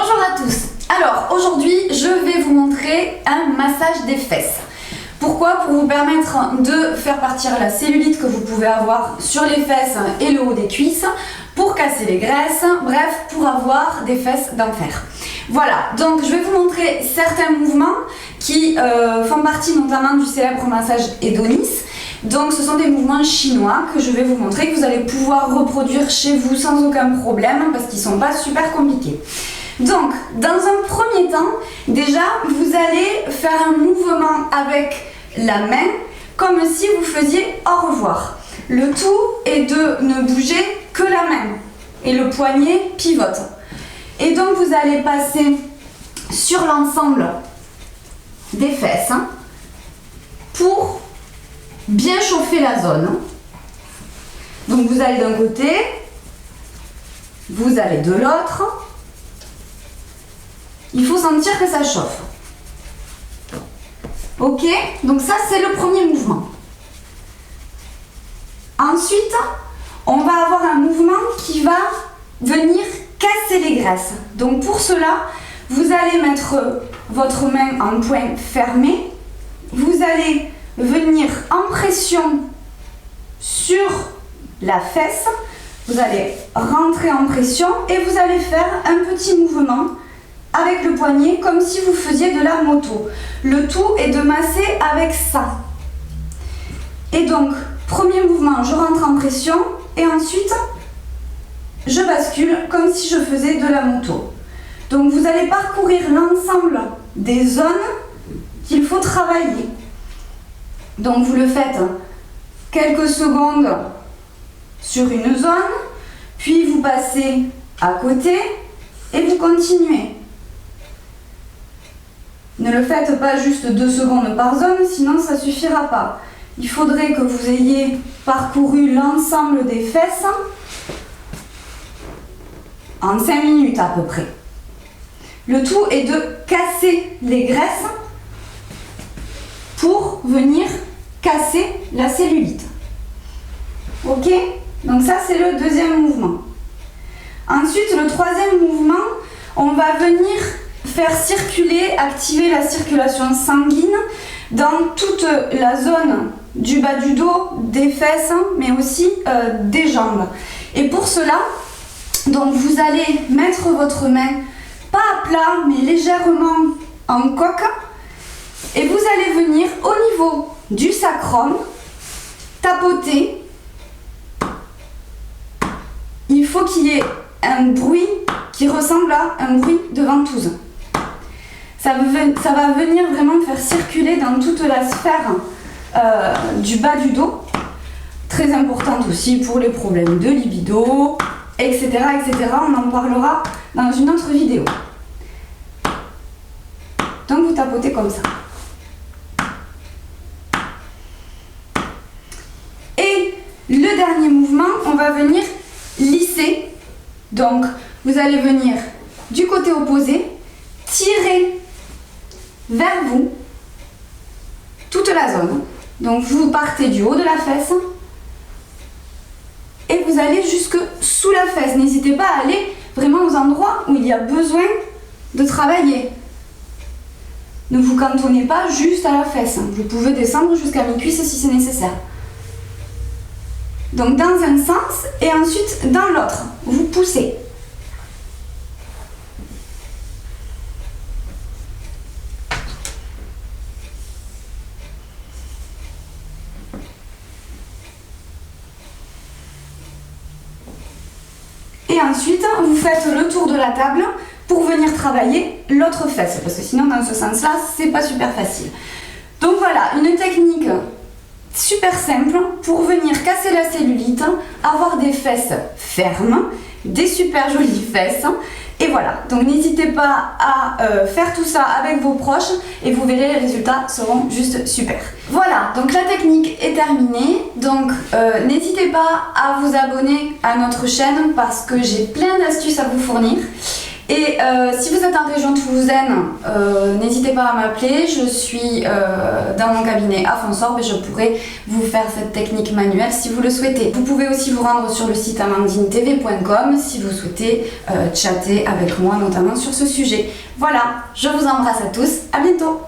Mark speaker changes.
Speaker 1: Bonjour à tous. Alors aujourd'hui je vais vous montrer un massage des fesses. Pourquoi? Pour vous permettre de faire partir la cellulite que vous pouvez avoir sur les fesses et le haut des cuisses, pour casser les graisses, bref, pour avoir des fesses d'enfer. Voilà, donc je vais vous montrer certains mouvements qui font partie notamment du célèbre massage Hédonis. Donc ce sont des mouvements chinois que je vais vous montrer, que vous allez pouvoir reproduire chez vous sans aucun problème parce qu'ils ne sont pas super compliqués. Donc dans un premier temps, déjà vous allez faire un mouvement avec la main comme si vous faisiez au revoir. Le tout est de ne bouger que la main et le poignet pivote. Et donc vous allez passer sur l'ensemble des fesses pour bien chauffer la zone. Donc vous allez d'un côté, vous allez de l'autre. Il faut sentir que ça chauffe. Ok, donc ça c'est le premier mouvement. Ensuite, on va avoir un mouvement qui va venir casser les graisses. Donc pour cela, vous allez mettre votre main en poing fermé. Vous allez venir en pression sur la fesse. Vous allez rentrer en pression et vous allez faire un petit mouvement avec le poignet comme si vous faisiez de la moto. Le tout est de masser avec ça. Et donc, premier mouvement, je rentre en pression et ensuite, je bascule comme si je faisais de la moto. Donc, vous allez parcourir l'ensemble des zones qu'il faut travailler. Donc, vous le faites quelques secondes sur une zone, puis vous passez à côté et vous continuez. Ne le faites pas juste 2 secondes par zone, sinon ça ne suffira pas. Il faudrait que vous ayez parcouru l'ensemble des fesses en 5 minutes à peu près. Le tout est de casser les graisses pour venir casser la cellulite. Ok? Donc ça c'est le deuxième mouvement. Ensuite, le troisième mouvement, on va venir faire circuler, activer la circulation sanguine dans toute la zone du bas du dos, des fesses, mais aussi des jambes. Et pour cela, donc vous allez mettre votre main, pas à plat, mais légèrement en coque, et vous allez venir au niveau du sacrum, tapoter. Il faut qu'il y ait un bruit qui ressemble à un bruit de ventouse. Ça va venir vraiment faire circuler dans toute la sphère du bas du dos. Très importante aussi pour les problèmes de libido, etc., etc. On en parlera dans une autre vidéo. Donc vous tapotez comme ça. Et le dernier mouvement, on va venir lisser. Donc vous allez venir du côté opposé, tirer vers vous toute la zone. Donc vous partez du haut de la fesse et vous allez jusque sous la fesse. N'hésitez pas à aller vraiment aux endroits où il y a besoin de travailler. Ne vous cantonnez pas juste à la fesse. Vous pouvez descendre jusqu'à mi-cuisse si c'est nécessaire. Donc dans un sens et ensuite dans l'autre. Vous poussez. Et ensuite, vous faites le tour de la table pour venir travailler l'autre fesse. Parce que sinon, dans ce sens-là, c'est pas super facile. Donc voilà, une technique super simple pour venir casser la cellulite, avoir des fesses fermes, des super jolies fesses. Et voilà, donc n'hésitez pas à faire tout ça avec vos proches et vous verrez, les résultats seront juste super. Voilà, donc la technique est terminée. Donc n'hésitez pas à vous abonner à notre chaîne parce que j'ai plein d'astuces à vous fournir. Et si vous êtes en région toulousaine, n'hésitez pas à m'appeler. Je suis dans mon cabinet à Fonsorbe et je pourrai vous faire cette technique manuelle si vous le souhaitez. Vous pouvez aussi vous rendre sur le site amandinetv.com si vous souhaitez chatter avec moi, notamment sur ce sujet. Voilà, je vous embrasse à tous, à bientôt.